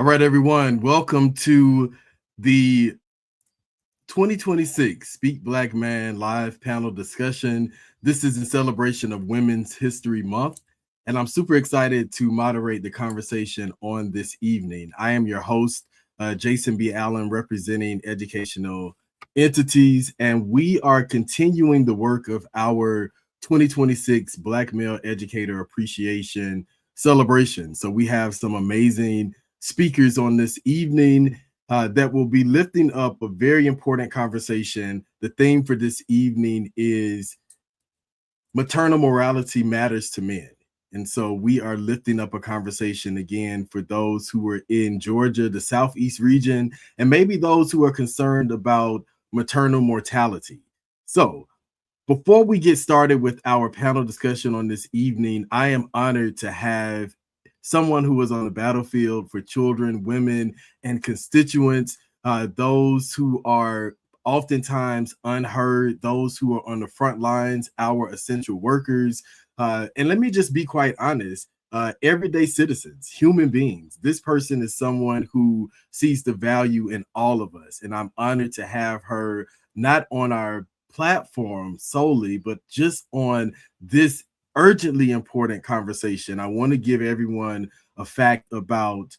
right, everyone. Welcome to the 2026 Speak Black Man live panel discussion. This is in celebration of Women's History Month, and I'm super excited to moderate the conversation on this evening. I am your host, Jason B. Allen, representing educational entities, and we are continuing the work of our 2026 Black Male Educator Appreciation Celebration. So we have some amazing speakers on this evening that will be lifting up a very important conversation. The theme for this evening is maternal morality matters to men. And so we are lifting up a conversation again for those who are in Georgia, the Southeast region, and maybe those who are concerned about maternal mortality. So before we get started with our panel discussion on this evening, I am honored to have someone who was on the battlefield for children, women, and constituents, those who are oftentimes unheard, those who are on the front lines, our essential workers. And let me just be quite honest, everyday citizens, human beings. This person is someone who sees the value in all of us. And I'm honored to have her not on our platform solely, but just on this urgently important conversation. I want to give everyone a fact about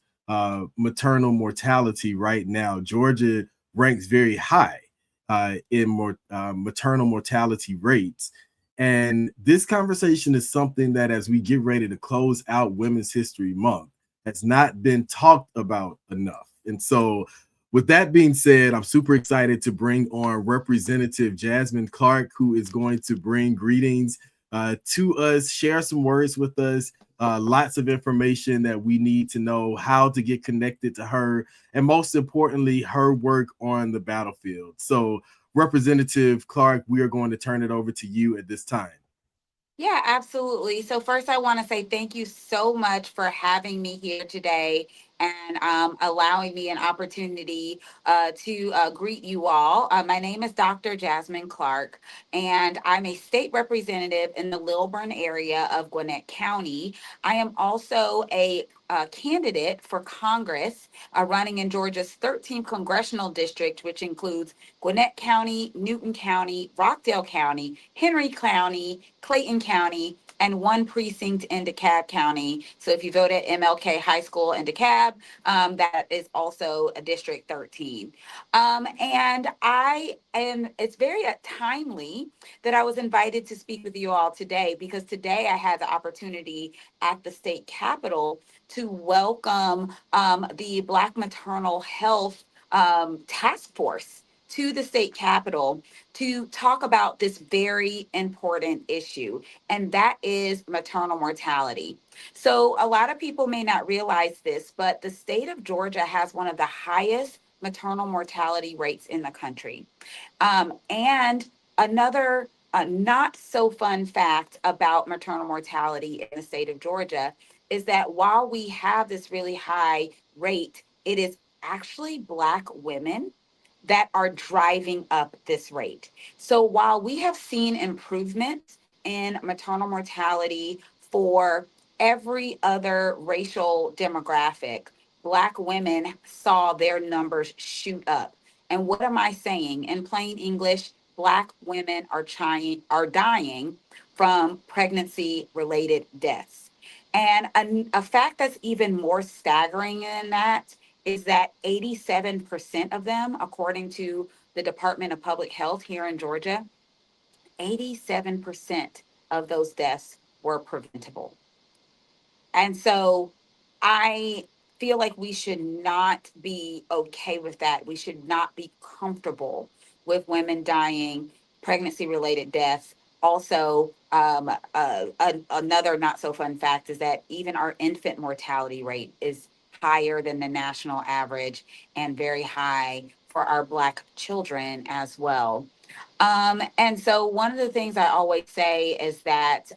maternal mortality right now. Georgia ranks very high in maternal mortality rates. And this conversation is something that, as we get ready to close out Women's History Month, has not been talked about enough. And so, with that being said, I'm super excited to bring on Representative Jasmine Clark, who is going to bring greetings to us, share some words with us, lots of information that we need to know, how to get connected to her, and most importantly, her work on the battlefield. So, Representative Clark, we are going to turn it over to you at this time. Yeah, absolutely. So first, I want to say thank you so much for having me here today and allowing me an opportunity to greet you all. My name is Dr. Jasmine Clark, and I'm a state representative in the Lilburn area of Gwinnett County. I am also a candidate for Congress running in Georgia's 13th congressional district, which includes Gwinnett County, Newton County, Rockdale County, Henry County, Clayton County, and one precinct in DeKalb County. So if you vote at MLK High School in DeKalb, that is also a District 13. It's very timely that I was invited to speak with you all today, because today I had the opportunity at the state capitol to welcome the Black Maternal Health Task Force to the state capitol to talk about this very important issue, and that is maternal mortality. So, a lot of people may not realize this, but the state of Georgia has one of the highest maternal mortality rates in the country. And another not so fun fact about maternal mortality in the state of Georgia is that while we have this really high rate, it is actually Black women that are driving up this rate. So while we have seen improvements in maternal mortality for every other racial demographic, Black women saw their numbers shoot up. And what am I saying? In plain English, Black women are dying from pregnancy related deaths. And a fact that's even more staggering than that is that 87% of them, according to the Department of Public Health here in Georgia, 87% of those deaths were preventable. And so I feel like we should not be okay with that. We should not be comfortable with women dying, pregnancy related deaths. Also, another not so fun fact is that even our infant mortality rate is higher than the national average and very high for our Black children as well. And so, one of the things I always say is that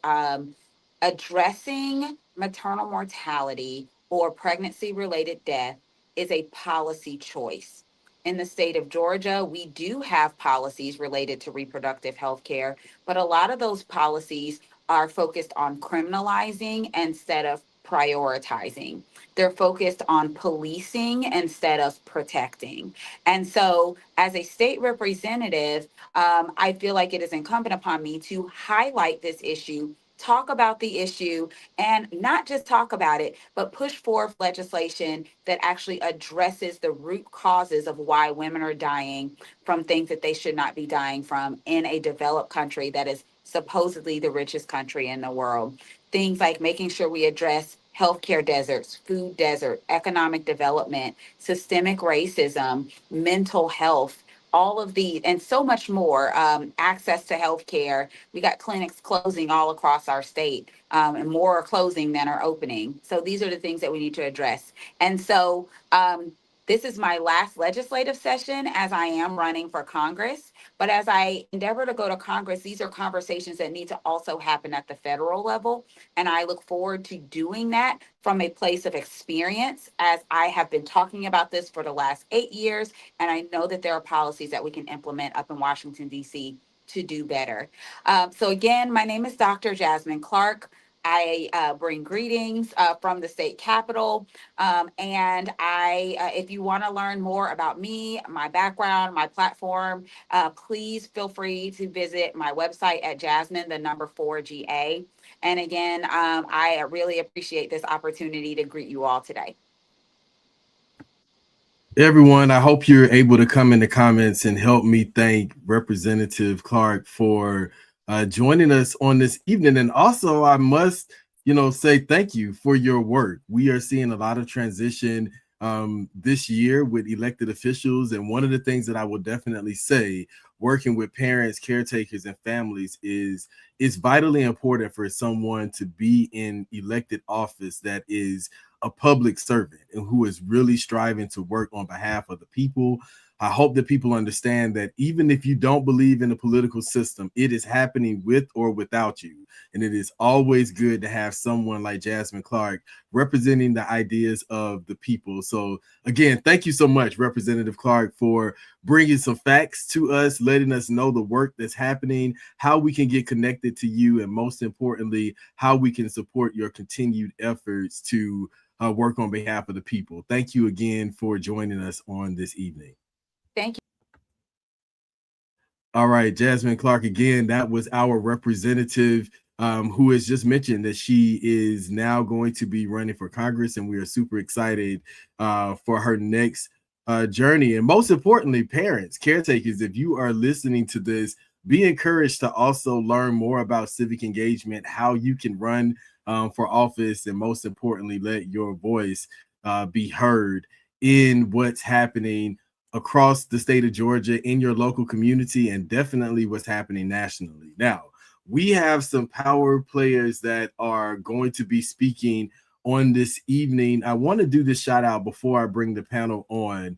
addressing maternal mortality or pregnancy related death is a policy choice. In the state of Georgia, we do have policies related to reproductive health care, but a lot of those policies are focused on criminalizing instead of prioritizing. They're focused on policing instead of protecting. And so, as a state representative, I feel like it is incumbent upon me to highlight this issue, talk about the issue, and not just talk about it, but push forth legislation that actually addresses the root causes of why women are dying from things that they should not be dying from in a developed country that is supposedly the richest country in the world. Things like making sure we address healthcare deserts, food desert, economic development, systemic racism, mental health, all of these, and so much more. Access to healthcare. We got clinics closing all across our state, and more are closing than are opening. So these are the things that we need to address. And so this is my last legislative session as I am running for Congress. But as I endeavor to go to Congress, these are conversations that need to also happen at the federal level. And I look forward to doing that from a place of experience, as I have been talking about this for the last 8 years. And I know that there are policies that we can implement up in Washington, D.C. to do better. So, again, my name is Dr. Jasmine Clark. I bring greetings from the state capitol. If you want to learn more about me, my background, my platform, please feel free to visit my website at Jasmine, the number 4GA. And again, I really appreciate this opportunity to greet you all today. Everyone, I hope you're able to come in the comments and help me thank Representative Clark for joining us on this evening. And also, I must, say thank you for your work. We are seeing a lot of transition this year with elected officials. And one of the things that I will definitely say, working with parents, caretakers, and families is it's vitally important for someone to be in elected office that is a public servant and who is really striving to work on behalf of the people. I hope that people understand that even if you don't believe in the political system, it is happening with or without you. And it is always good to have someone like Jasmine Clark representing the ideas of the people. So again, thank you so much, Representative Clark, for bringing some facts to us, letting us know the work that's happening, how we can get connected to you, and most importantly, how we can support your continued efforts to work on behalf of the people. Thank you again for joining us on this evening. Thank you. All right, Jasmine Clark, again, that was our representative who has just mentioned that she is now going to be running for Congress, and we are super excited for her next journey. And most importantly, parents, caretakers, if you are listening to this, be encouraged to also learn more about civic engagement, how you can run for office, and most importantly, let your voice be heard in what's happening across the state of Georgia, in your local community, and definitely what's happening nationally. Now, we have some power players that are going to be speaking on this evening. I want to do this shout out before I bring the panel on.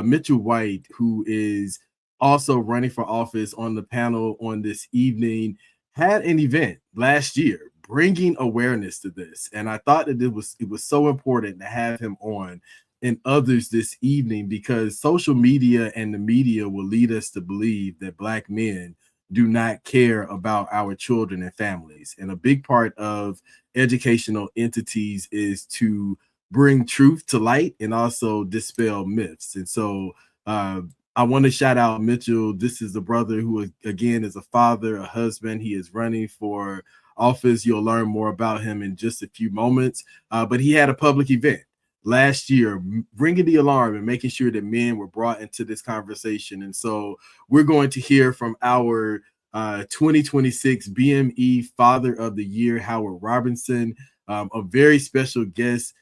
Mitchell White, who is also running for office on the panel on this evening, had an event last year bringing awareness to this. And I thought that it was so important to have him on and others this evening, because social media and the media will lead us to believe that Black men do not care about our children and families. And a big part of educational entities is to bring truth to light and also dispel myths. And so I want to shout out Mitchell. This is the brother who, again, is a father, a husband. He is running for office. You'll learn more about him in just a few moments. But he had a public event last year, ringing the alarm and making sure that men were brought into this conversation. And so we're going to hear from our 2026 BME Father of the Year, Howard Robinson. A very special guest,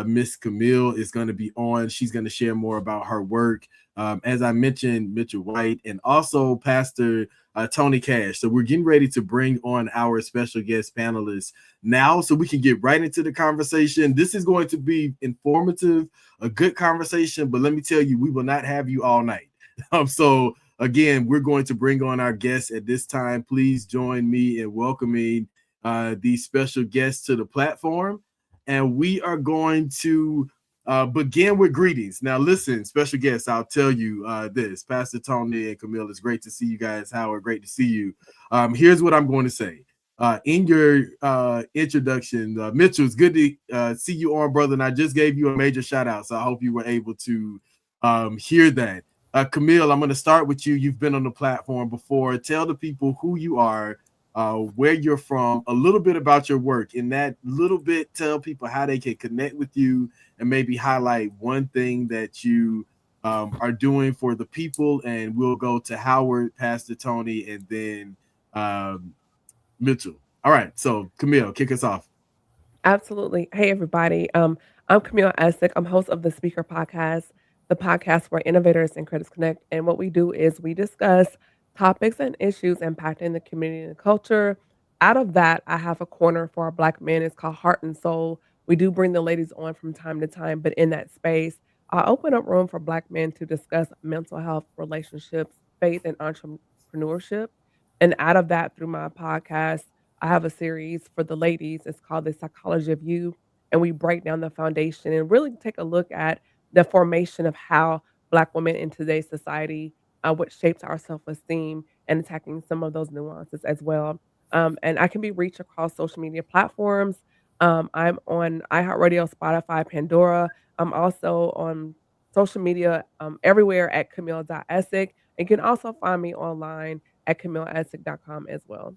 Miss Camille, is going to be on. She's going to share more about her work. As I mentioned, Mitchell White, and also Pastor Tony Cash. So we're getting ready to bring on our special guest panelists now so we can get right into the conversation. This is going to be informative, a good conversation, but let me tell you, we will not have you all night. So again, we're going to bring on our guests at this time. Please join me in welcoming these special guests to the platform. And we are going to begin with greetings. Now, listen, special guests, I'll tell you this. Pastor Tony and Camille, it's great to see you guys. Howard, great to see you. Here's what I'm going to say. In your introduction, Mitchell, it's good to see you on, brother. And I just gave you a major shout out, so I hope you were able to hear that. Camille, I'm going to start with you. You've been on the platform before. Tell the people who you are, where you're from, a little bit about your work. In that little bit, tell people how they can connect with you and maybe highlight one thing that you are doing for the people. And we'll go to Howard, Pastor Tony, and then Mitchell. All right, so Camille, kick us off. Absolutely. Hey, everybody. I'm Camille Essick. I'm host of the Speaker Podcast, the podcast where innovators and critics connect. And what we do is we discuss topics and issues impacting the community and culture. Out of that, I have a corner for our Black men. It's called Heart and Soul. We do bring the ladies on from time to time, but in that space, I open up room for Black men to discuss mental health, relationships, faith, and entrepreneurship. And out of that, through my podcast, I have a series for the ladies. It's called The Psychology of You. And we break down the foundation and really take a look at the formation of how Black women in today's society, what shapes our self esteem, and attacking some of those nuances as well. And I can be reached across social media platforms. I'm on iHeartRadio, Spotify, Pandora. I'm also on social media everywhere at Camille.Essick. And you can also find me online at CamilleEssick.com as well.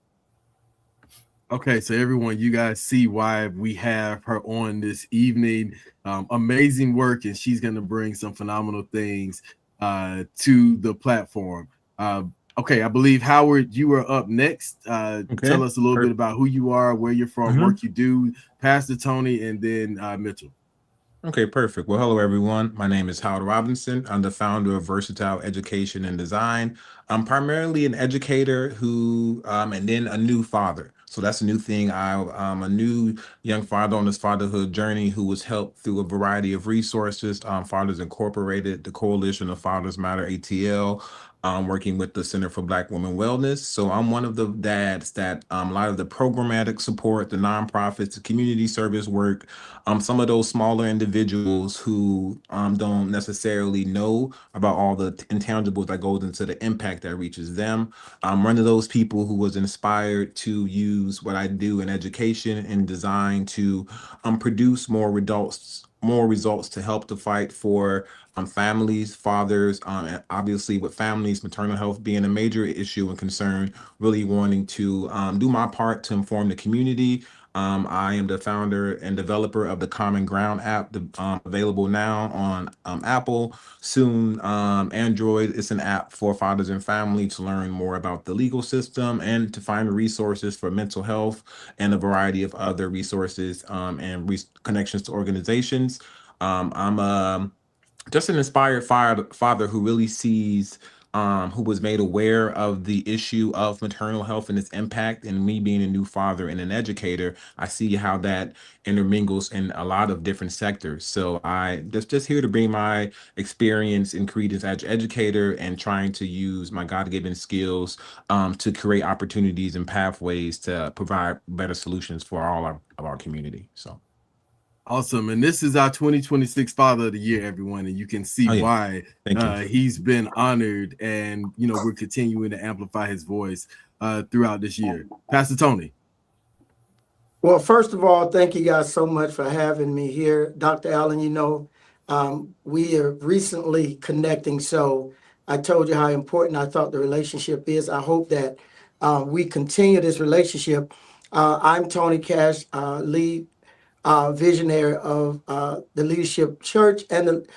Okay, so everyone, you guys see why we have her on this evening. Amazing work, and she's going to bring some phenomenal things to the platform. Okay, I believe Howard, you are up next. Okay. Tell us a little bit about who you are, where you're from, work you do, Pastor Tony, and then Mitchell. Okay, perfect. Well, hello, everyone. My name is Howard Robinson. I'm the founder of Versatile Education and Design. I'm primarily an educator who, and then a new father. So that's a new thing. I'm a new young father on this fatherhood journey who was helped through a variety of resources. Fathers Incorporated, the Coalition of Fathers Matter, ATL, working with the Center for Black Women Wellness. So I'm one of the dads that a lot of the programmatic support, the nonprofits, the community service work, some of those smaller individuals who don't necessarily know about all the intangibles that goes into the impact that reaches them. I'm one of those people who was inspired to use what I do in education and design to produce more results to help to fight for families, fathers, and obviously with families, maternal health being a major issue and concern, really wanting to do my part to inform the community. I am the founder and developer of the Common Ground app, available now on Apple, soon Android. It's an app for fathers and family to learn more about the legal system and to find resources for mental health and a variety of other resources and connections to organizations. I'm just an inspired father who really sees who was made aware of the issue of maternal health and its impact. And me being a new father and an educator, I see how that intermingles in a lot of different sectors. So I just here to bring my experience and credence as educator and trying to use my God-given skills to create opportunities and pathways to provide better solutions for all of our community. So. Awesome. And this is our 2026 Father of the Year, everyone. And you can see why he's been honored. And, you know, we're continuing to amplify his voice throughout this year. Pastor Tony. Well, first of all, thank you guys so much for having me here. Dr. Allen, you know, we are recently connecting. So I told you how important I thought the relationship is. I hope that we continue this relationship. I'm Tony Cash, lead visionary of the Leadership Church, and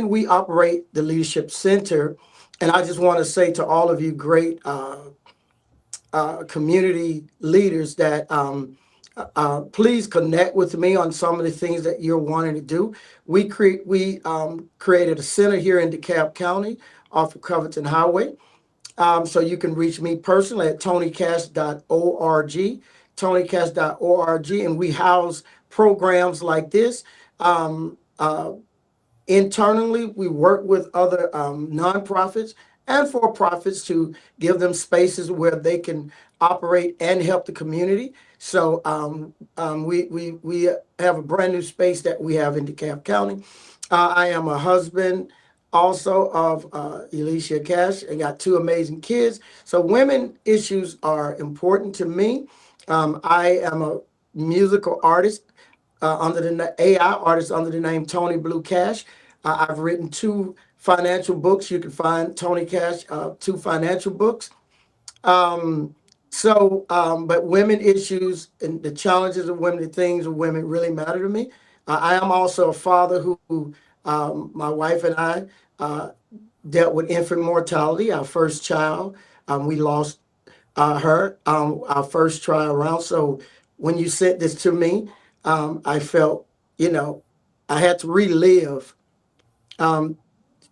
we operate the Leadership Center. And I just want to say to all of you great community leaders that please connect with me on some of the things that you're wanting to do. We created a center here in DeKalb County off of Covington Highway. So you can reach me personally at tonycash.org, tonycash.org, and we house programs like this. Internally, we work with other nonprofits and for-profits to give them spaces where they can operate and help the community. So we have a brand new space that we have in DeKalb County. I am a husband also of Alicia Cash. I got two amazing kids. So women issues are important to me. I am a musical artist under the AI artist under the name Tony Blue Cash. I've written 2 financial books. You can find Tony Cash 2 financial books. Um, but women issues and the challenges of women, the things of women really matter to me. I am also a father who my wife and I dealt with infant mortality, our first child. We lost her our first try around. So when you sent this to me, I felt, I had to relive um,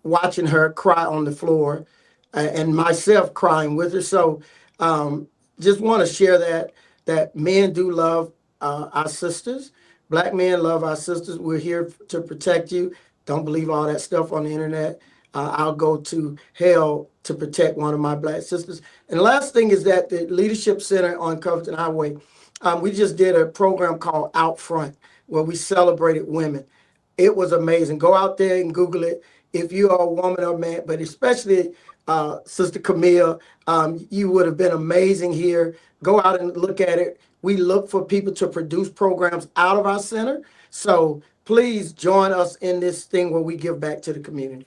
watching her cry on the floor and myself crying with her. So just want to share that men do love our sisters. Black men love our sisters. We're here to protect you. Don't believe all that stuff on the internet. I'll go to hell to protect one of my black sisters. And the last thing is that the Leadership Center on Covington Highway, we just did a program called Out Front where we celebrated women. It was amazing. Go out there and Google it if you are a woman or man, but especially Sister Camille, you would have been amazing here. Go out and look at it. We look for people to produce programs out of our center. So please join us in this thing where we give back to the community.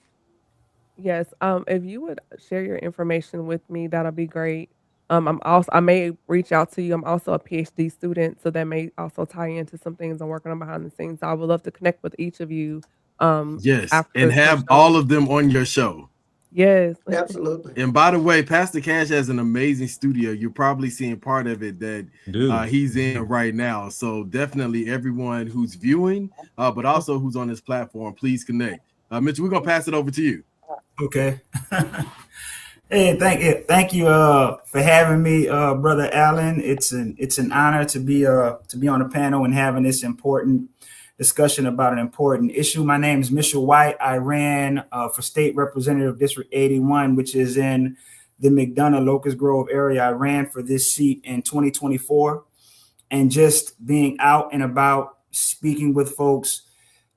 Yes, if you would share your information with me, that'll be great. I may reach out to you. I'm also a PhD student, so that may also tie into some things I'm working on behind the scenes. So I would love to connect with each of you Yes, and after the have show. all of them on your show. Yes. Absolutely. And by the way, Pastor Cash has an amazing studio. You're probably seeing part of it that Dude. he's in right now. So definitely everyone who's viewing, but also who's on this platform, please connect. Mitch, we're gonna pass it over to you. Okay. Hey, thank you for having me, brother Allen. It's an honor to be on the panel and having this important discussion about an important issue. My name is Mitchell White. I ran for State Representative District 81, which is in the McDonough Locust Grove area. I ran for this seat in 2024, and just being out and about speaking with folks,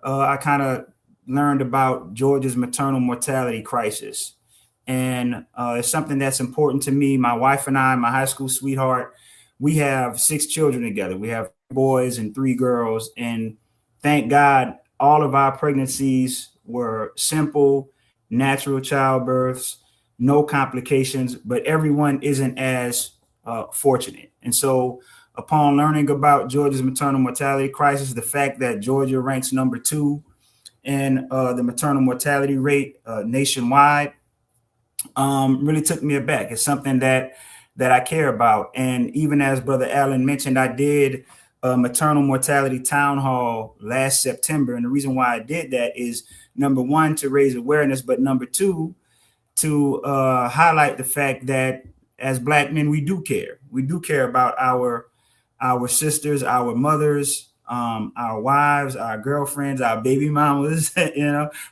I kind of learned about Georgia's maternal mortality crisis. And it's something that's important to me. My wife and I, my high school sweetheart, we have 6 children together. We have 3 boys and 3 girls. And thank God, all of our pregnancies were simple, natural childbirths, no complications, but everyone isn't as fortunate. And so upon learning about Georgia's maternal mortality crisis, the fact that Georgia ranks number 2 in the maternal mortality rate nationwide, really took me aback. It's something that I care about. And even as Brother Allen mentioned, I did a maternal mortality town hall last September. And the reason why I did that is, number one, to raise awareness, but number 2, to highlight the fact that as Black men, we do care. We do care about our sisters, our mothers, our wives, our girlfriends, our baby mamas.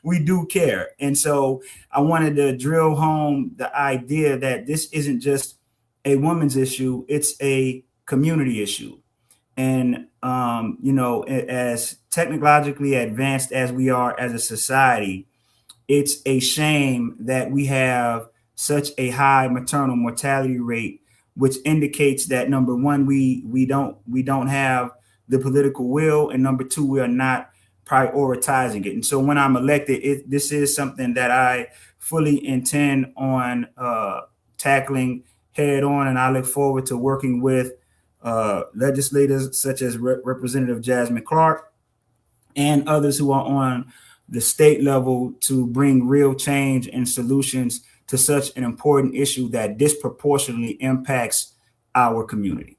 We do care. And so I wanted to drill home the idea that this isn't just a woman's issue, it's a community issue. And as technologically advanced as we are as a society, it's a shame that we have such a high maternal mortality rate, which indicates that, number one, we don't have the political will, and number 2, we are not prioritizing it. And so when I'm elected, this is something that I fully intend on tackling head on, and I look forward to working with legislators such as Representative Jasmine Clark and others who are on the state level to bring real change and solutions to such an important issue that disproportionately impacts our community.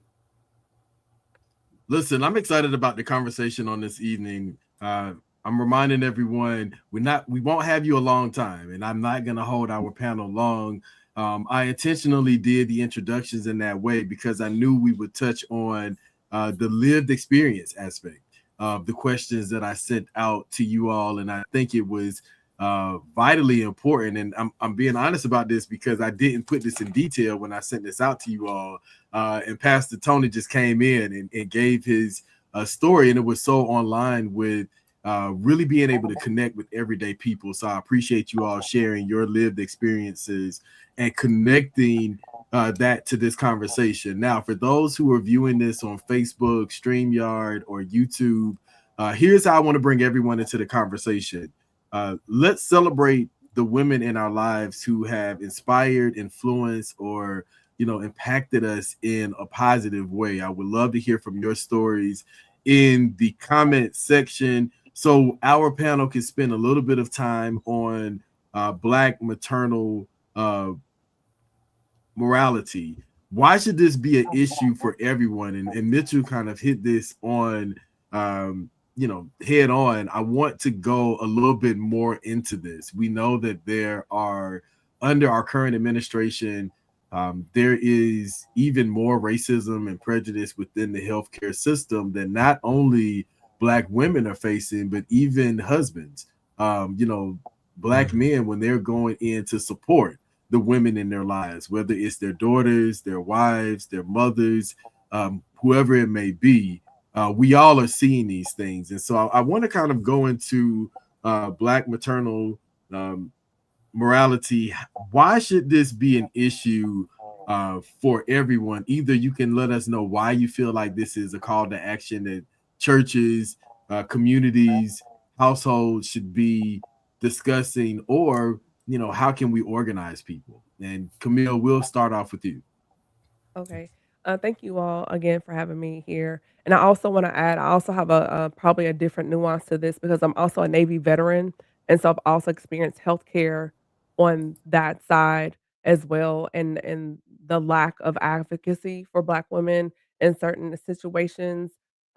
Listen, I'm excited about the conversation on this evening. I'm reminding everyone we won't have you a long time, and I'm not going to hold our panel long. I intentionally did the introductions in that way because I knew we would touch on the lived experience aspect of the questions that I sent out to you all, and I think it was vitally important. And I'm being honest about this because I didn't put this in detail when I sent this out to you all. And Pastor Tony just came in and gave his story, and it was so online with really being able to connect with everyday people. So I appreciate you all sharing your lived experiences and connecting that to this conversation. Now, for those who are viewing this on Facebook, StreamYard, or YouTube, here's how I want to bring everyone into the conversation. Let's celebrate the women in our lives who have inspired, influenced, or impacted us in a positive way. I would love to hear from your stories in the comment section, so our panel can spend a little bit of time on Black maternal morality. Why should this be an issue for everyone? And Mitchell kind of hit this on head on. I want to go a little bit more into this. We know that there are, under our current administration, there is even more racism and prejudice within the healthcare system that not only Black women are facing, but even husbands. Black men, when they're going in to support the women in their lives, whether it's their daughters, their wives, their mothers, whoever it may be, we all are seeing these things. And so I want to kind of go into Black maternal morality. Why should this be an issue for everyone? Either you can let us know why you feel like this is a call to action that churches, communities, households should be discussing, or how can we organize people? And Camille, we'll start off with you. Okay. Thank you all again for having me here. And I also want to add, I also have a probably a different nuance to this because I'm also a Navy veteran, and so I've also experienced healthcare on that side as well, and the lack of advocacy for Black women in certain situations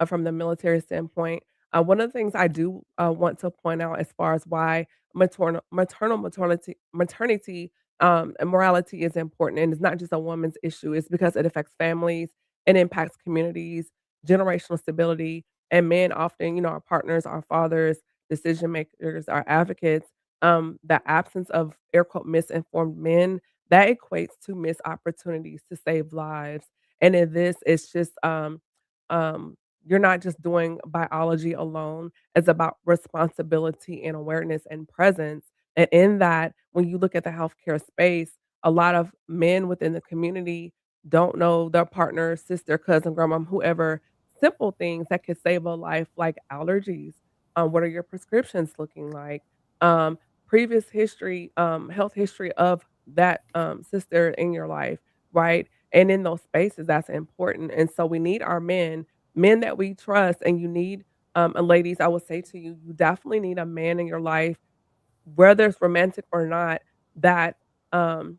from the military standpoint. One of the things I do want to point out as far as why maternity and morality is important, and it's not just a woman's issue. It's because it affects families, it impacts communities, generational stability, and men often, our partners, our fathers, decision makers, our advocates. The absence of air quote misinformed men that equates to missed opportunities to save lives. And in this, it's just you're not just doing biology alone. It's about responsibility and awareness and presence, and in that, when you look at the healthcare space, a lot of men within the community don't know their partner, sister, cousin, grandma, whoever, simple things that could save a life like allergies. What are your prescriptions looking like? Um, Previous history, health history of that sister in your life, right? And in those spaces, that's important. And so we need our men that we trust, and you need, and ladies, I would say to you, you definitely need a man in your life, whether it's romantic or not, that um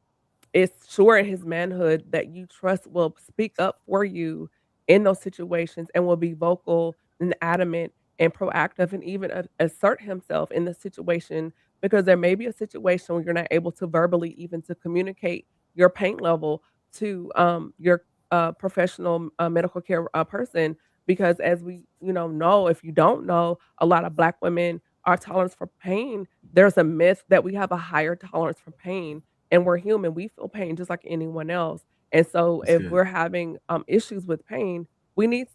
is sure in his manhood that you trust will speak up for you in those situations and will be vocal and adamant and proactive and even assert himself in the situation, because there may be a situation where you're not able to verbally even to communicate your pain level to your professional medical care person, because as we know, if you don't know, a lot of Black women, our tolerance for pain, there's a myth that we have a higher tolerance for pain, and we're human. We feel pain just like anyone else. And so That's if good. we're having issues with pain, we need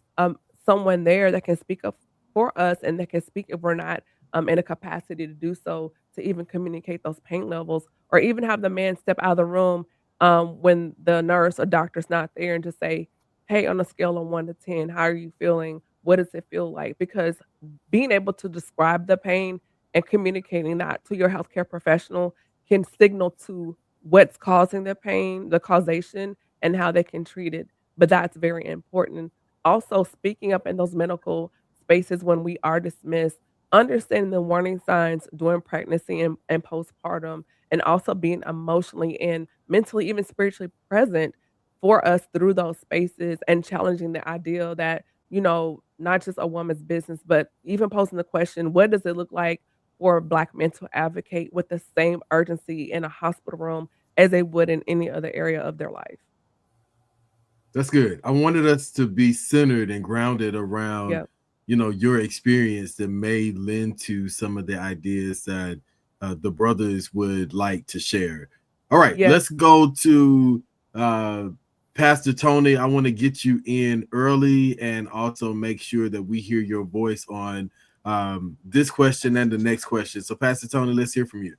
someone there that can speak up for us and that can speak if we're not in a capacity to do so, to even communicate those pain levels, or even have the man step out of the room when the nurse or doctor's not there, and just say, hey, on a scale of 1 to 10, how are you feeling? What does it feel like? Because being able to describe the pain and communicating that to your healthcare professional can signal to what's causing the pain, the causation, and how they can treat it. But that's very important. Also, speaking up in those medical spaces when we are dismissed, understanding the warning signs during pregnancy and postpartum, and also being emotionally and mentally, even spiritually present for us through those spaces, and challenging the idea that, not just a woman's business, but even posing the question, what does it look like for Black men to advocate with the same urgency in a hospital room as they would in any other area of their life? That's good. I wanted us to be centered and grounded around, Yeah. your experience that may lend to some of the ideas that the brothers would like to share. All right, Yeah. let's go to Pastor Tony. I want to get you in early and also make sure that we hear your voice on this question and the next question. So, Pastor Tony, let's hear from you.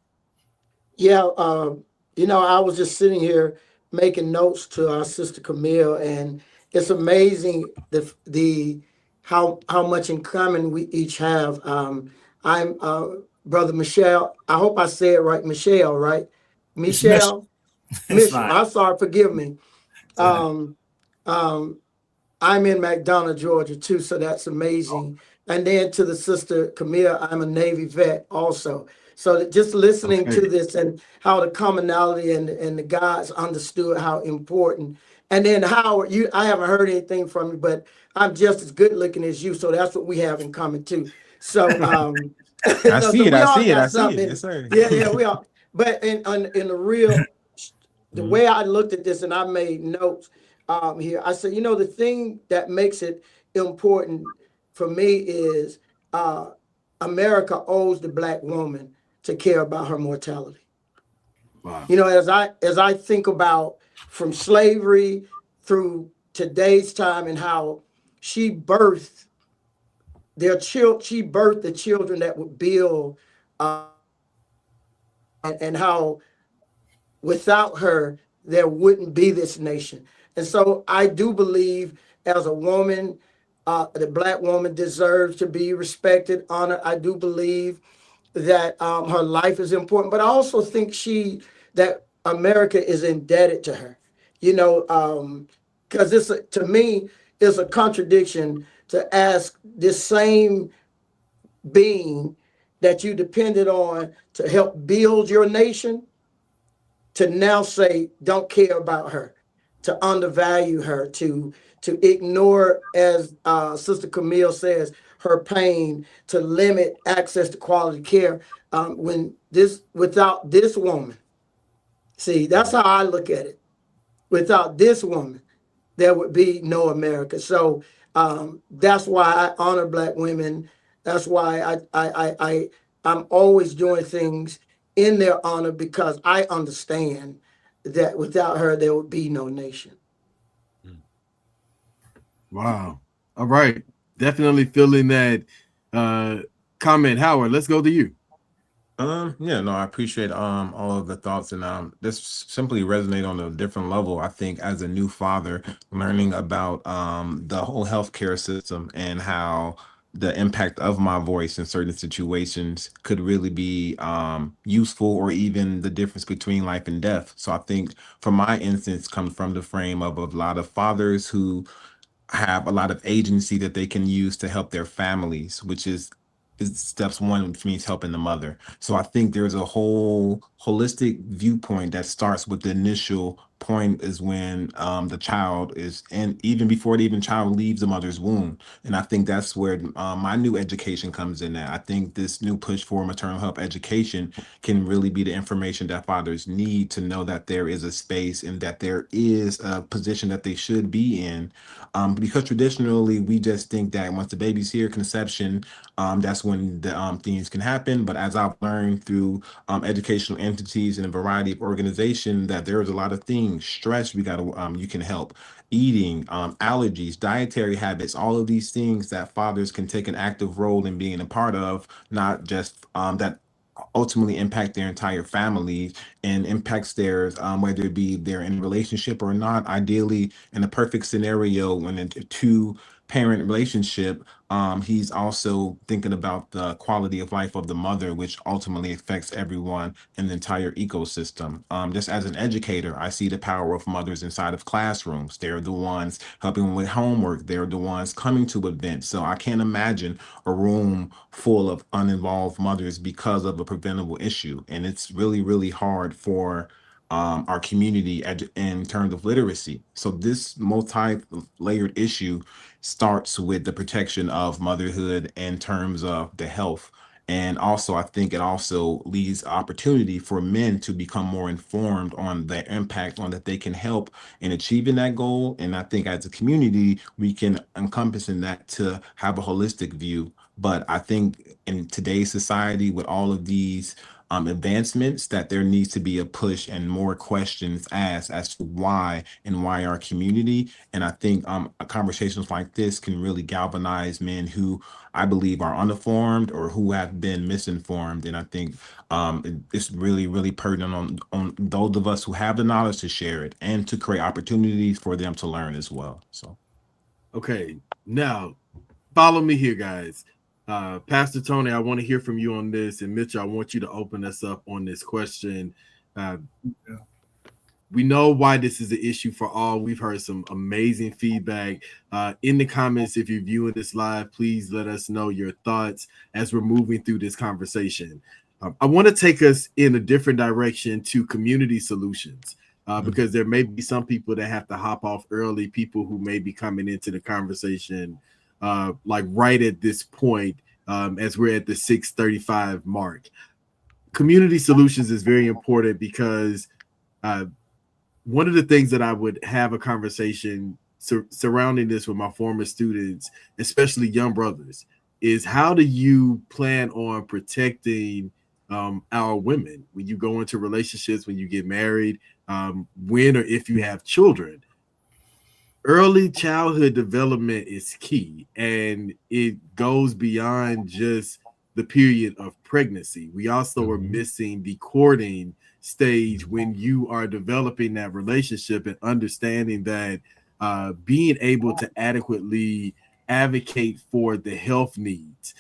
Yeah, I was just sitting here making notes to our sister Camille, and it's amazing the how much in common we each have. I'm brother Michelle. I hope I said it right, Michelle. Right, It's mission. Michelle. It's Mission. fine. I'm sorry. Forgive me. It's all right. Um, um, I'm in McDonough, Georgia, too, so that's amazing. And then to the sister Camille, I'm a Navy vet also. So just listening to Okay. this and how the commonality and the guys understood how important. And then Howard, I haven't heard anything from you, but I'm just as good looking as you, so that's what we have in common too. So I so see it. we I all see it. got I see it. something. Yes, sir. Yeah, we all. But in the real, the Mhm. way I looked at this and I made notes here. I said, the thing that makes it important for me is uh, America owes the black woman to care about her mortality. Wow. As I think about from slavery through today's time and how she birthed she birthed the children that would build, and how without her, there wouldn't be this nation. And so I do believe, as a woman, the black woman deserves to be respected, honored. I do believe that her life is important, but I also think that America is indebted to her. Because to me, it's a contradiction to ask this same being that you depended on to help build your nation to now say don't care about her, to undervalue her, to ignore, as Sister Camille says, her pain, to limit access to quality care. When this Without this woman, see, that's how I look at it. Without this woman, there would be no America. So that's why I honor black women. That's why I'm always doing things in their honor, because I understand that without her there would be no nation. Wow. All right. Definitely feeling that uh comment. Howard, let's go to you. Yeah, no, I appreciate all of the thoughts, and this simply resonate on a different level. I think as a new father, learning about the whole healthcare system and how the impact of my voice in certain situations could really be useful, or even the difference between life and death. So I think for my instance comes from the frame of a lot of fathers who have a lot of agency that they can use to help their families, which is steps one, which means helping the mother. So I think there's a whole holistic viewpoint that starts with the initial point is when the child is, and even before the even child leaves the mother's womb. And I think that's where my new education comes in at. I think this new push for maternal health education can really be the information that fathers need to know that there is a space and that there is a position that they should be in, because traditionally we just think that once the baby's here, conception, that's when the things can happen. But as I've learned through educational entities and a variety of organizations, that there's a lot of things, stress, you can help, eating, allergies, dietary habits, all of these things that fathers can take an active role in being a part of, not just that ultimately impact their entire family and impacts theirs, whether it be they're in a relationship or not. Ideally, in a perfect scenario, when a two parent relationship, he's also thinking about the quality of life of the mother, which ultimately affects everyone in the entire ecosystem. Just as an educator, I see the power of mothers inside of classrooms. They're the ones helping with homework. They're the ones coming to events. So I can't imagine a room full of uninvolved mothers because of a preventable issue. And it's really, really hard for our community in terms of literacy. So this multi-layered issue starts with the protection of motherhood in terms of the health. And also, I think it also leaves opportunity for men to become more informed on the impact on that they can help in achieving that goal. And I think as a community, we can encompass in that to have a holistic view. But I think in today's society, with all of these advancements, that there needs to be a push and more questions asked as to why and why our community. And I think conversations like this can really galvanize men who I believe are uninformed or who have been misinformed. And I think it's really, really pertinent on those of us who have the knowledge to share it and to create opportunities for them to learn as well. So, okay, now follow me here, guys. Pastor Tony, I want to hear from you on this, and Mitchell, I want you to open us up on this question. We know why this is an issue for all. We've heard some amazing feedback in the comments. If you're viewing this live, please let us know your thoughts as we're moving through this conversation. I want to take us in a different direction to community solutions. Because there may be some people that have to hop off early, people who may be coming into the conversation like right at this point, as we're at the 6:35 mark. Community solutions is very important because one of the things that I would have a conversation surrounding this with my former students, especially young brothers, is how do you plan on protecting our women when you go into relationships, when you get married, when or if you have children? Early childhood development is key, and it goes beyond just the period of pregnancy. We also are missing the courting stage when you are developing that relationship and understanding that being able to adequately advocate for the health needs,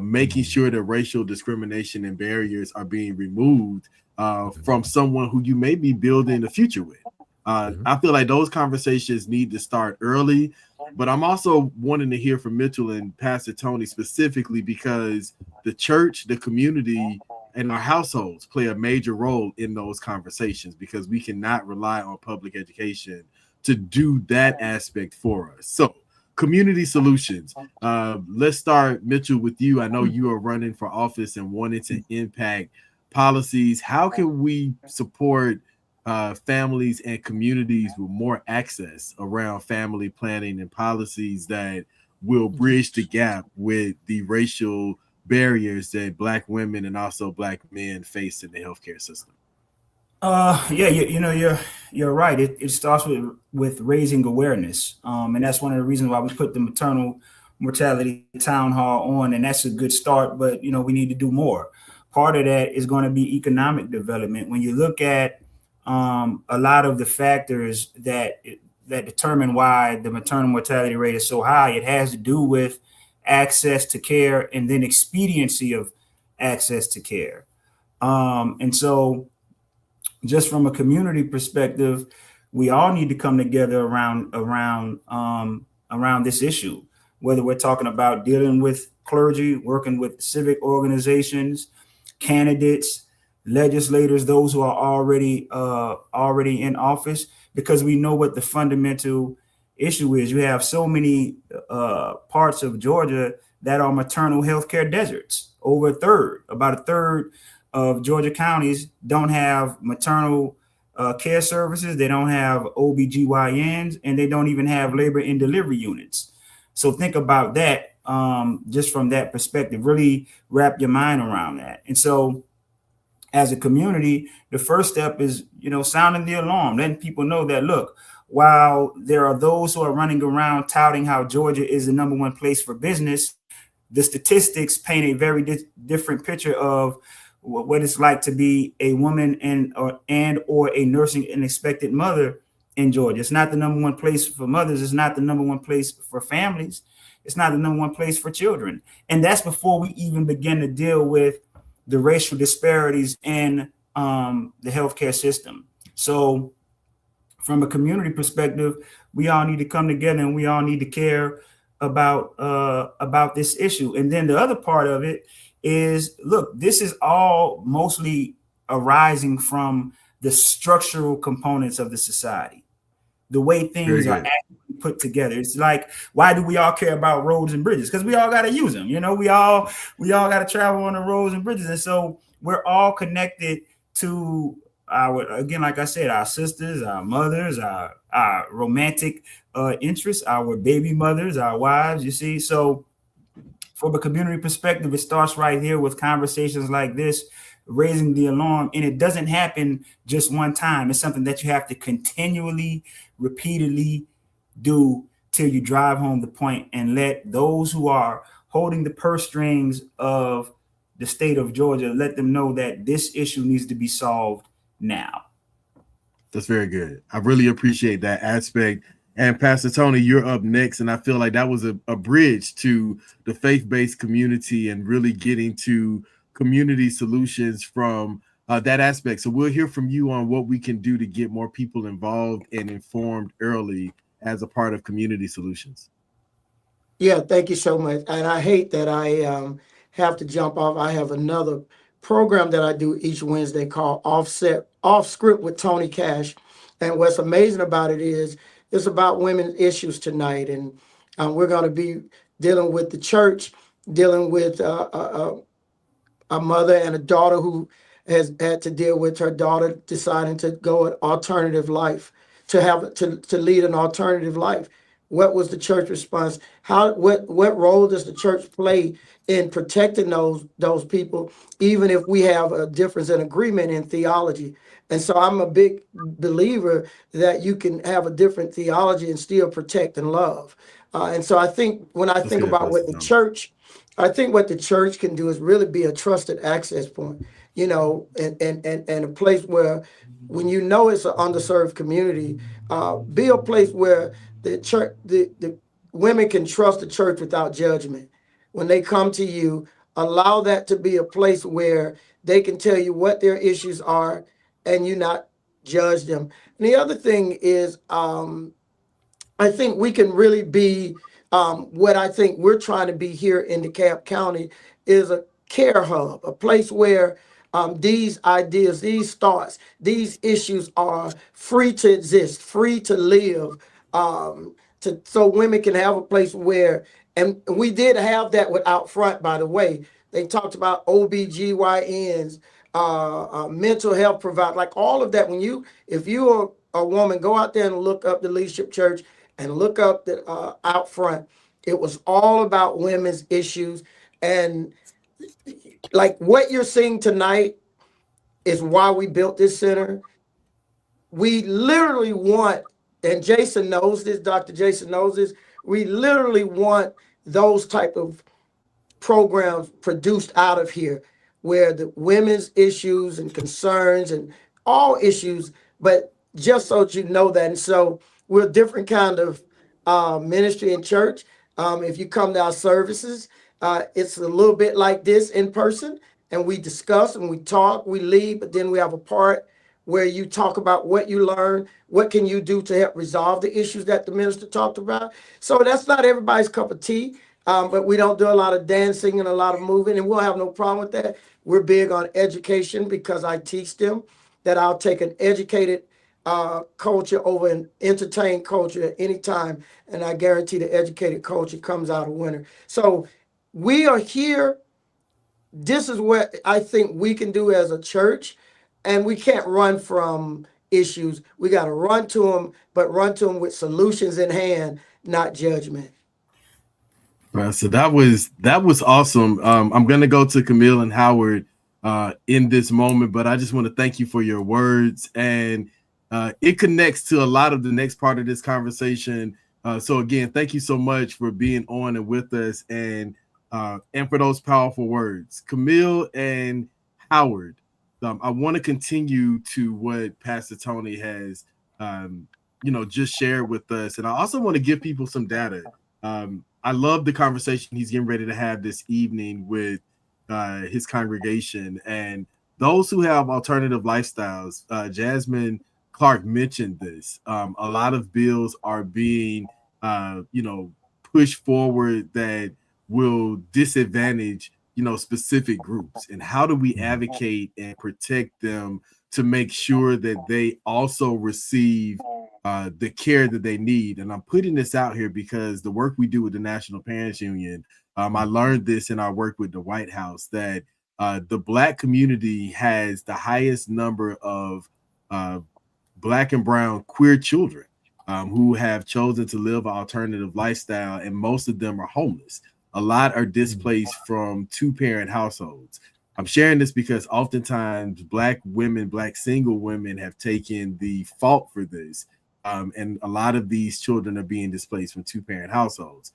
making sure that racial discrimination and barriers are being removed from someone who you may be building a future with. I feel like those conversations need to start early, but I'm also wanting to hear from Mitchell and Pastor Tony specifically because the church, the community, and our households play a major role in those conversations because we cannot rely on public education to do that aspect for us. So, community solutions. Let's start, Mitchell, with you. I know you are running for office and wanting to impact policies. How can we support families and communities with more access around family planning and policies that will bridge the gap with the racial barriers that Black women and also Black men face in the healthcare system? Yeah, you're right. It starts with raising awareness, and that's one of the reasons why we put the maternal mortality town hall on, and that's a good start. But we need to do more. Part of that is going to be economic development. When you look at a lot of the factors that determine why the maternal mortality rate is so high, it has to do with access to care and then expediency of access to care. And so just from a community perspective, we all need to come together around this issue, whether we're talking about dealing with clergy, working with civic organizations, candidates, legislators, those who are already in office, because we know what the fundamental issue is. You have so many parts of Georgia that are maternal health care deserts. About a third of Georgia counties don't have maternal care services. They don't have OBGYNs, and they don't even have labor and delivery units. So think about that just from that perspective. Really wrap your mind around that. And so as a community, the first step is, sounding the alarm, letting people know that, look, while there are those who are running around touting how Georgia is the number one place for business, the statistics paint a very different picture of what it's like to be a woman and or a nursing and expected mother in Georgia. It's not the number one place for mothers. It's not the number one place for families. It's not the number one place for children. And that's before we even begin to deal with the racial disparities in the healthcare system. So from a community perspective, we all need to come together and we all need to care about this issue. And then the other part of it is, look, this is all mostly arising from the structural components of the society, the way things are actually put together. It's like, why do we all care about roads and bridges? Because we all got to use them. We all got to travel on the roads and bridges. And so we're all connected to again, like I said, our sisters, our mothers, our romantic interests, our baby mothers, our wives, you see. So from a community perspective, it starts right here with conversations like this raising the alarm. And it doesn't happen just one time. It's something that you have to continually, repeatedly do till you drive home the point and let those who are holding the purse strings of the state of Georgia, let them know that this issue needs to be solved now. That's very good. I really appreciate that aspect. And Pastor Tony, you're up next. And I feel like that was a bridge to the faith-based community and really getting to community solutions from that aspect. So we'll hear from you on what we can do to get more people involved and informed early as a part of community solutions. Yeah, thank you so much. And I hate that I have to jump off. I have another program that I do each Wednesday called Off Script with Tony Cash. And what's amazing about it is it's about women's issues tonight. And we're going to be dealing with the church, dealing with a mother and a daughter who has had to deal with her daughter deciding to go an alternative life, to lead an alternative life. What was the church response? What role does the church play in protecting those people, even if we have a difference in agreement in theology? And so I'm a big believer that you can have a different theology and still protect and love. And so I think when I think about what the church, I think what the church can do is really be a trusted access point, and a place where, when you know it's an underserved community, be a place where the church, the women can trust the church without judgment. When they come to you, allow that to be a place where they can tell you what their issues are and you not judge them. And the other thing is, I think we can really be, what I think we're trying to be here in DeKalb County is a care hub, a place where these ideas, these thoughts, these issues are free to exist, free to live, so women can have a place where, and we did have that with Out Front, by the way. They talked about OBGYNs, mental health provider, like all of that. If you are a woman, go out there and look up the Leadership Church and look up the Out Front. It was all about women's issues. And like what you're seeing tonight is why we built this center. We literally want, and Jason knows this, Dr. Jason knows this, we literally want those type of programs produced out of here, where the women's issues and concerns and all issues, but just so that you know that. And so we're a different kind of ministry and church. If you come to our services, it's a little bit like this in person, and we discuss and we talk, we lead, but then we have a part where you talk about what you learn, what can you do to help resolve the issues that the minister talked about. So that's not everybody's cup of tea, but we don't do a lot of dancing and a lot of moving, and we'll have no problem with that. We're big on education because I teach them that I'll take an educated culture over an entertained culture at any time, and I guarantee the educated culture comes out a winner. So we are here. This is what I think we can do as a church, and we can't run from issues. We got to run to them, but run to them with solutions in hand, not judgment. So that was awesome. I'm gonna go to Camille and Howard in this moment, but I just want to thank you for your words, and it connects to a lot of the next part of this conversation. So again, thank you so much for being on and with us, and for those powerful words, Camille and Howard. I want to continue to what Pastor Tony has, just shared with us, and I also want to give people some data. I love the conversation he's getting ready to have this evening with his congregation and those who have alternative lifestyles. Jasmine Clark mentioned this. A lot of bills are being, pushed forward that will disadvantage, specific groups. And how do we advocate and protect them to make sure that they also receive the care that they need? And I'm putting this out here because the work we do with the National Parents Union, I learned this in our work with the White House, that the Black community has the highest number of Black and brown queer children who have chosen to live an alternative lifestyle, and most of them are homeless. A lot are displaced from two-parent households. I'm sharing this because oftentimes Black women, Black single women have taken the fault for this. And a lot of these children are being displaced from two-parent households.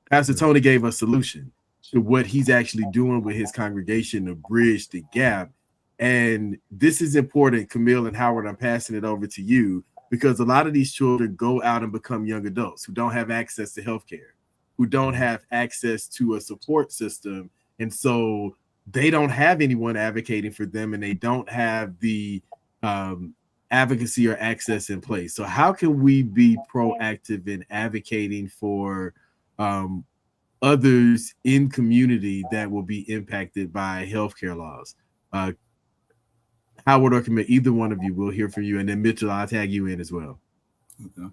Pastor Tony gave a solution to what he's actually doing with his congregation to bridge the gap. And this is important, Camille and Howard. I'm passing it over to you because a lot of these children go out and become young adults who don't have access to healthcare, who don't have access to a support system. And so they don't have anyone advocating for them, and they don't have the advocacy or access in place. So how can we be proactive in advocating for others in community that will be impacted by healthcare laws? Howard or Camille, either one of you, will hear from you, and then Mitchell, I'll tag you in as well. Okay.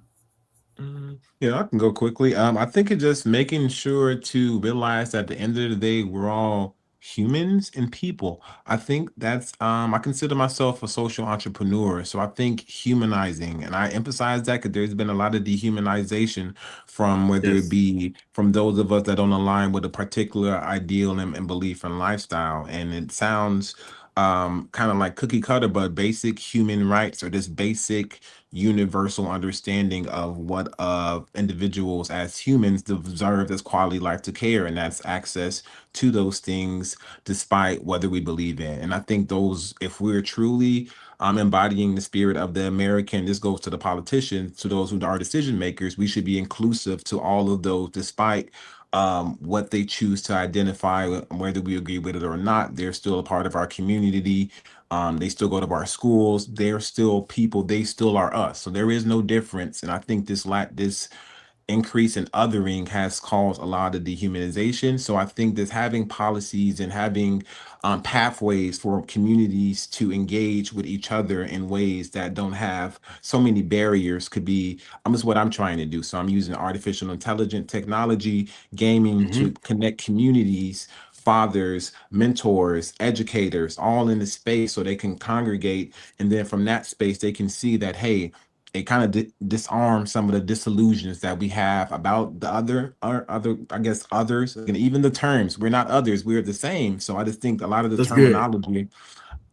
Yeah, I can go quickly. I think it's just making sure to realize that at the end of the day, we're all humans and people. I think that's I consider myself a social entrepreneur. So I think humanizing, and I emphasize that because there's been a lot of dehumanization from whether it Yes. be from those of us that don't align with a particular ideal and belief and lifestyle. And it sounds kind of like cookie cutter, but basic human rights or this basic universal understanding of what individuals as humans deserve as quality life to care, and that's access to those things despite whether we believe in. And I think those, if we're truly embodying the spirit of the American, this goes to the politicians, to those who are decision makers, we should be inclusive to all of those despite what they choose to identify, whether we agree with it or not. They're still a part of our community. They still go to our schools. They're still people. They still are us. So there is no difference. And I think this increase in othering has caused a lot of dehumanization. So I think that having policies and having pathways for communities to engage with each other in ways that don't have so many barriers could be almost what I'm trying to do. So I'm using artificial intelligence technology, gaming to connect communities, fathers, mentors, educators, all in the space so they can congregate. And then from that space, they can see that, hey, it kind of disarms some of the disillusions that we have about the other, I guess, others, and even the terms. We're not others, we're the same. So I just think a lot of the That's good. terminology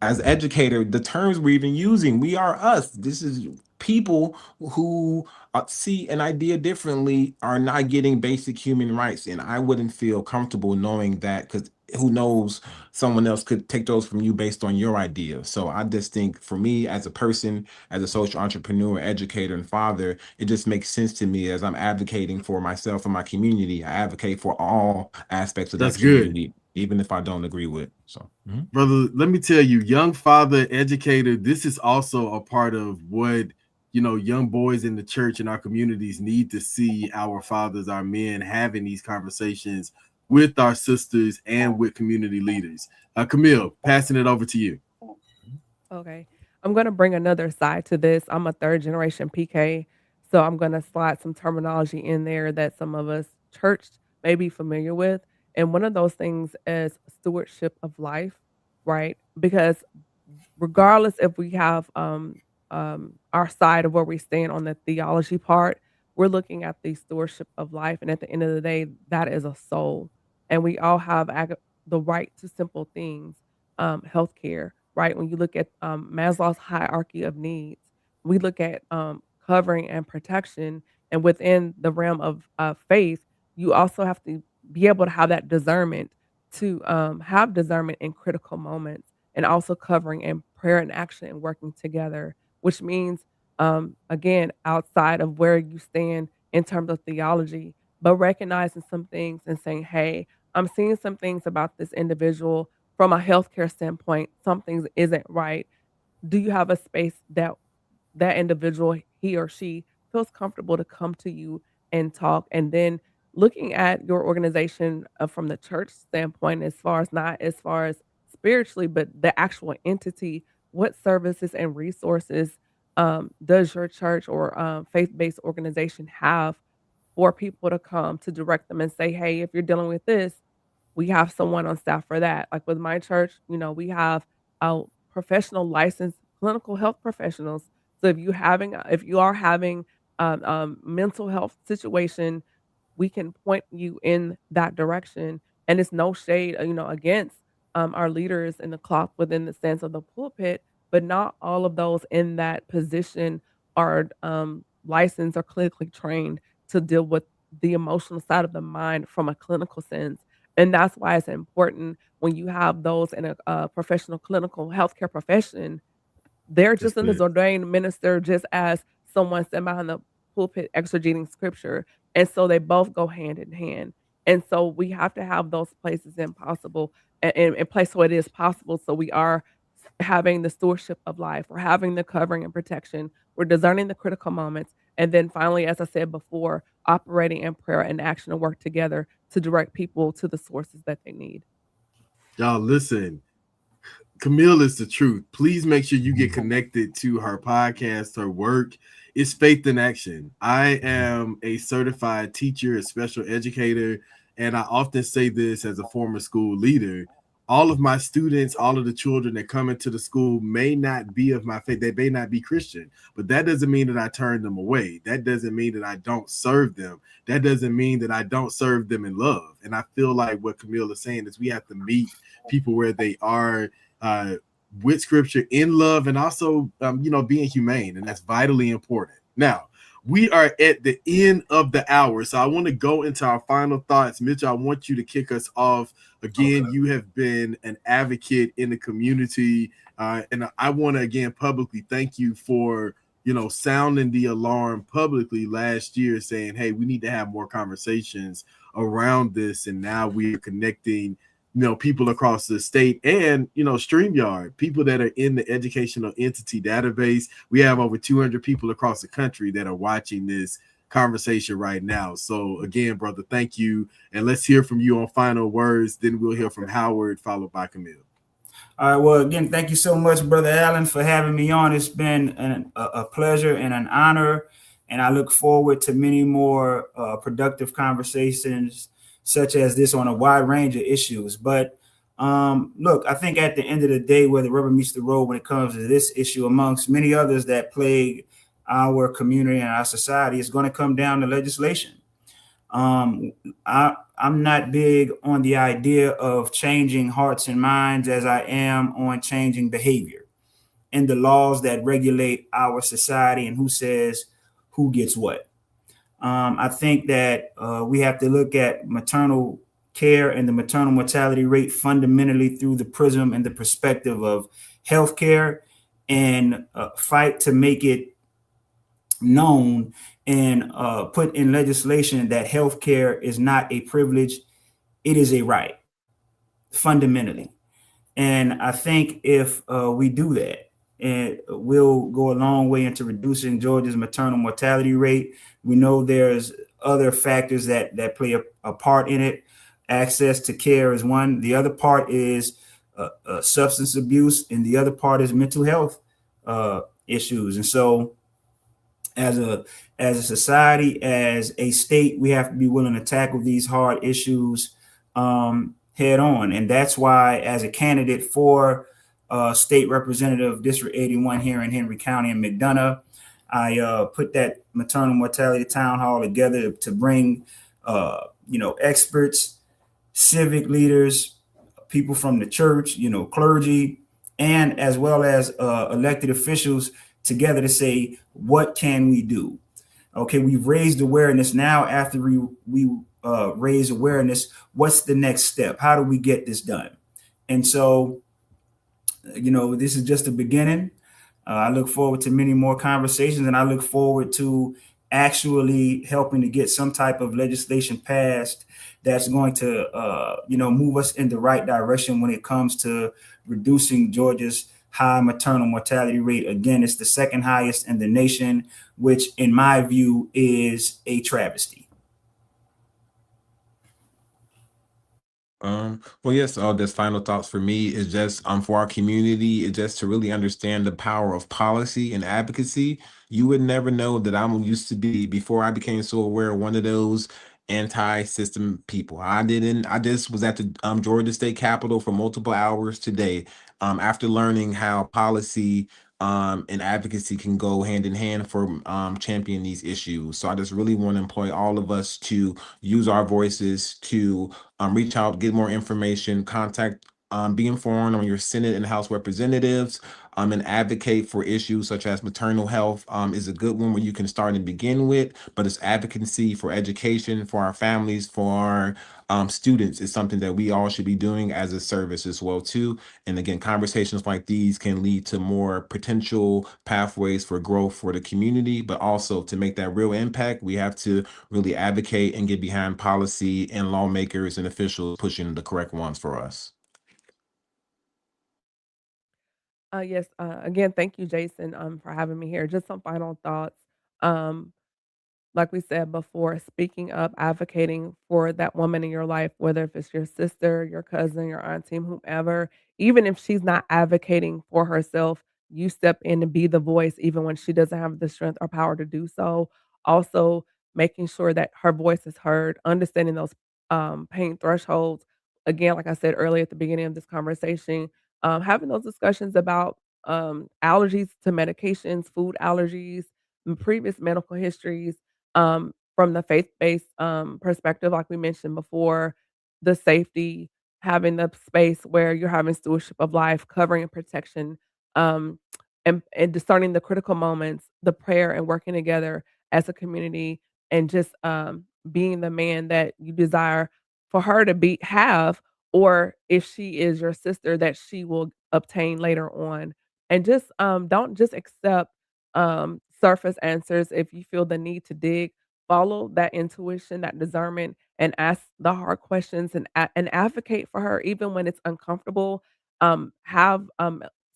as educator, the terms we're even using, we are us. This is people who see an idea differently are not getting basic human rights. And I wouldn't feel comfortable knowing that, because who knows, someone else could take those from you based on your idea. So I just think for me as a person, as a social entrepreneur, educator, and father, it just makes sense to me as I'm advocating for myself and my community. I advocate for all aspects of that That's good. community, even if I don't agree with. So Brother, let me tell you, young father, educator, this is also a part of what, young boys in the church and our communities need to see our fathers, our men having these conversations with our sisters and with community leaders. Camille, passing it over to you. Okay. I'm going to bring another side to this. I'm a third generation PK, so I'm going to slide some terminology in there that some of us church may be familiar with. And one of those things is stewardship of life, right? Because regardless if we have our side of where we stand on the theology part, we're looking at the stewardship of life. And at the end of the day, that is a soul. And we all have the right to simple things, healthcare, right? When you look at Maslow's hierarchy of needs, we look at covering and protection. And within the realm of faith, you also have to be able to have that discernment to have discernment in critical moments, and also covering and prayer and action and working together, which means, again, outside of where you stand in terms of theology, but recognizing some things and saying, hey, I'm seeing some things about this individual from a healthcare standpoint, some things isn't right. Do you have a space that individual, he or she, feels comfortable to come to you and talk? And then looking at your organization from the church standpoint, as far as not as far as spiritually, but the actual entity, what services and resources does your church or faith-based organization have for people to come to direct them and say, hey, if you're dealing with this, we have someone on staff for that. Like with my church, we have professional licensed clinical health professionals. So if you are having mental health situation, we can point you in that direction. And it's no shade, against are leaders in the cloth within the sense of the pulpit, but not all of those in that position are licensed or clinically trained to deal with the emotional side of the mind from a clinical sense. And that's why it's important when you have those in a professional clinical healthcare profession, they're That's just an good. ordained minister, just as someone sitting behind the pulpit exegeting scripture, and so they both go hand in hand. And so we have to have those places impossible in place so it is possible. So we are having the stewardship of life, we're having the covering and protection, we're discerning the critical moments, and then finally, as I said before, operating in prayer and action and work together to direct people to the sources that they need. Y'all listen, Camille is the truth. Please make sure you get connected to her podcast, her work. It's Faith in Action. I am a certified teacher, a special educator, and I often say this as a former school leader. All of my students, all of the children that come into the school may not be of my faith. They may not be Christian, but that doesn't mean that I turn them away. That doesn't mean that I don't serve them. That doesn't mean that I don't serve them in love. And I feel like what Camille is saying is we have to meet people where they are, uh, with scripture in love, and also being humane, and that's vitally important. Now we are at the end of the hour, so I want to go into our final thoughts. Mitch, I want you to kick us off. Again, you have been an advocate in the community, and I want to again publicly thank you for sounding the alarm publicly last year, saying, hey, we need to have more conversations around this. And now we're connecting people across the state and, StreamYard, people that are in the educational entity database. We have over 200 people across the country that are watching this conversation right now. So again, brother, thank you. And let's hear from you on final words. Then we'll hear from Howard, followed by Camille. All right. Well, again, thank you so much, Brother Allen, for having me on. It's been a pleasure and an honor, and I look forward to many more productive conversations such as this on a wide range of issues. But look, I think at the end of the day, where the rubber meets the road when it comes to this issue, amongst many others that plague our community and our society, is going to come down to legislation. I'm not big on the idea of changing hearts and minds as I am on changing behavior and the laws that regulate our society and who says who gets what. I think that we have to look at maternal care and the maternal mortality rate fundamentally through the prism and the perspective of healthcare, and fight to make it known and put in legislation that healthcare is not a privilege, it is a right, fundamentally. And I think if we do that, it will go a long way into reducing Georgia's maternal mortality rate. We know there's other factors that play a part in it. Access to care is one. The other part is substance abuse, and the other part is mental health issues. And so, as a society, as a state, we have to be willing to tackle these hard issues head on. And that's why, as a candidate for state representative District 81 here in Henry County in McDonough, I put that maternal mortality town hall together to bring experts, civic leaders, people from the church, clergy, and as well as elected officials together to say, what can we do? Okay, we've raised awareness. Now, after we raise awareness, what's the next step? How do we get this done? And so, this is just the beginning. I look forward to many more conversations, and I look forward to actually helping to get some type of legislation passed that's going to, move us in the right direction when it comes to reducing Georgia's high maternal mortality rate. Again, it's the second highest in the nation, which in my view is a travesty. Well, yes, this final thoughts for me is just for our community, it's just to really understand the power of policy and advocacy. You would never know that I'm used to be, before I became so aware, one of those anti-system people. I just was at the Georgia State Capitol for multiple hours today, after learning how policy and advocacy can go hand in hand for championing these issues. So I just really want to employ all of us to use our voices to reach out, get more information, contact Be informed on your Senate and House representatives, and advocate for issues such as maternal health is a good one where you can start and begin with, but it's advocacy for education, for our families, for our students is something that we all should be doing as a service as well too. And again, conversations like these can lead to more potential pathways for growth for the community, but also to make that real impact, we have to really advocate and get behind policy and lawmakers and officials pushing the correct ones for us. Yes, again, thank you, Jason, for having me here. Just some final thoughts. Um, like we said before, speaking up, advocating for that woman in your life, whether if it's your sister, your cousin, your auntie, whomever, even if she's not advocating for herself, you step in and be the voice, even when she doesn't have the strength or power to do so. Also, making sure that her voice is heard, understanding those pain thresholds. Again, like I said earlier at the beginning of this conversation, having those discussions about allergies to medications, food allergies, previous medical histories, from the faith-based, perspective, like we mentioned before, the safety, having the space where you're having stewardship of life, covering and protection, um, and discerning the critical moments, the prayer and working together as a community, and just, being the man that you desire for her to have, or if she is your sister, that she will obtain later on. And just, don't just accept surface answers. If you feel the need to dig, follow that intuition, that discernment, and ask the hard questions, and and advocate for her even when it's uncomfortable. Have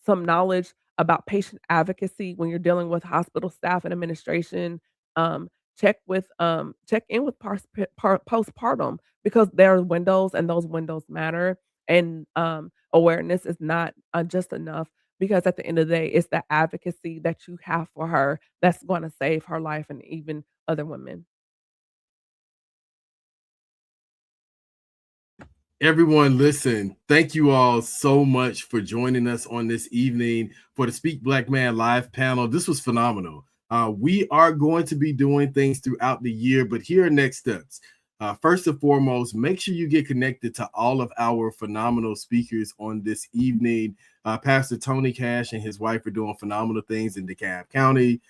some knowledge about patient advocacy when you're dealing with hospital staff and administration. Um, check in with postpartum, because there are windows and those windows matter. And awareness is not just enough, because at the end of the day, it's the advocacy that you have for her that's gonna save her life and even other women. Everyone, listen, thank you all so much for joining us on this evening for the Speak Black Man live panel. This was phenomenal. We are going to be doing things throughout the year, but here are next steps. First and foremost, make sure you get connected to all of our phenomenal speakers on this evening. Pastor Tony Cash and his wife are doing phenomenal things in DeKalb County.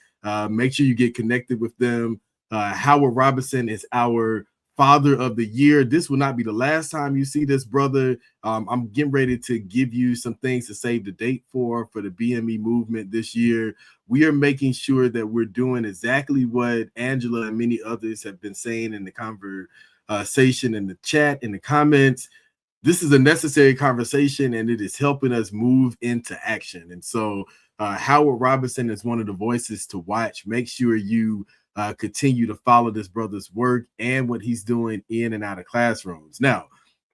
Make sure you get connected with them. Howard Robinson is our Father of the Year. This will not be the last time you see this brother. I'm getting ready to give you some things to save the date for the BME movement this year. We are making sure that we're doing exactly what Angela and many others have been saying in the conversation, in the chat, in the comments. This is a necessary conversation, and it is helping us move into action. And so Howard Robinson is one of the voices to watch. Make sure you continue to follow this brother's work and what he's doing in and out of classrooms. Now,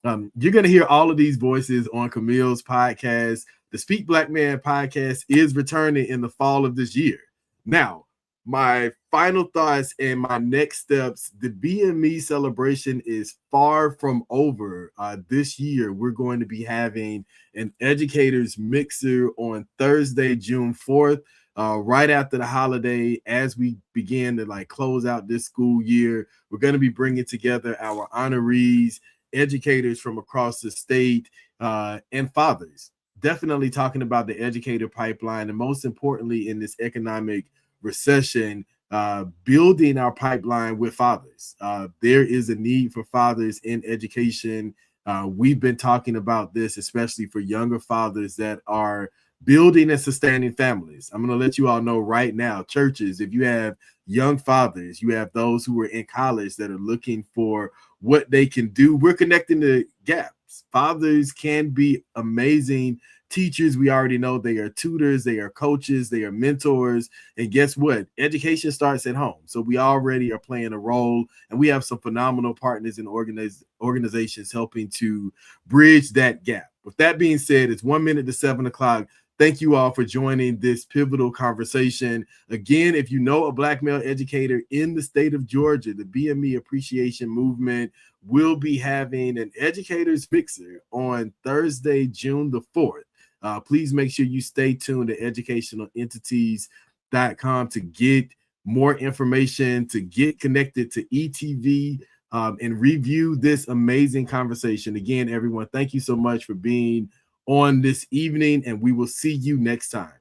you're going to hear all of these voices on Camille's podcast. The Speak Black Man podcast is returning in the fall of this year. Now, my final thoughts and my next steps, the BME celebration is far from over. This year, we're going to be having an educators mixer on Thursday, June 4th. Right after the holiday, as we begin to close out this school year, we're going to be bringing together our honorees, educators from across the state, and fathers. Definitely talking about the educator pipeline, and most importantly, in this economic recession, building our pipeline with fathers. There is a need for fathers in education. We've been talking about this, especially for younger fathers that are building and sustaining families. I'm going to let you all know right now, churches, if you have young fathers, you have those who are in college that are looking for what they can do, we're connecting the gaps. Fathers can be amazing teachers. We already know they are tutors, they are coaches, they are mentors. And guess what? Education starts at home. So we already are playing a role, and we have some phenomenal partners and organizations helping to bridge that gap. With that being said, it's 1 minute to 7 o'clock. Thank you all for joining this pivotal conversation. Again, if you know a Black male educator in the state of Georgia, the BME Appreciation Movement will be having an educators mixer on Thursday, June the 4th. Please make sure you stay tuned to educationalentities.com to get more information, to get connected to ETV, and review this amazing conversation. Again, everyone, thank you so much for being on this evening, and we will see you next time.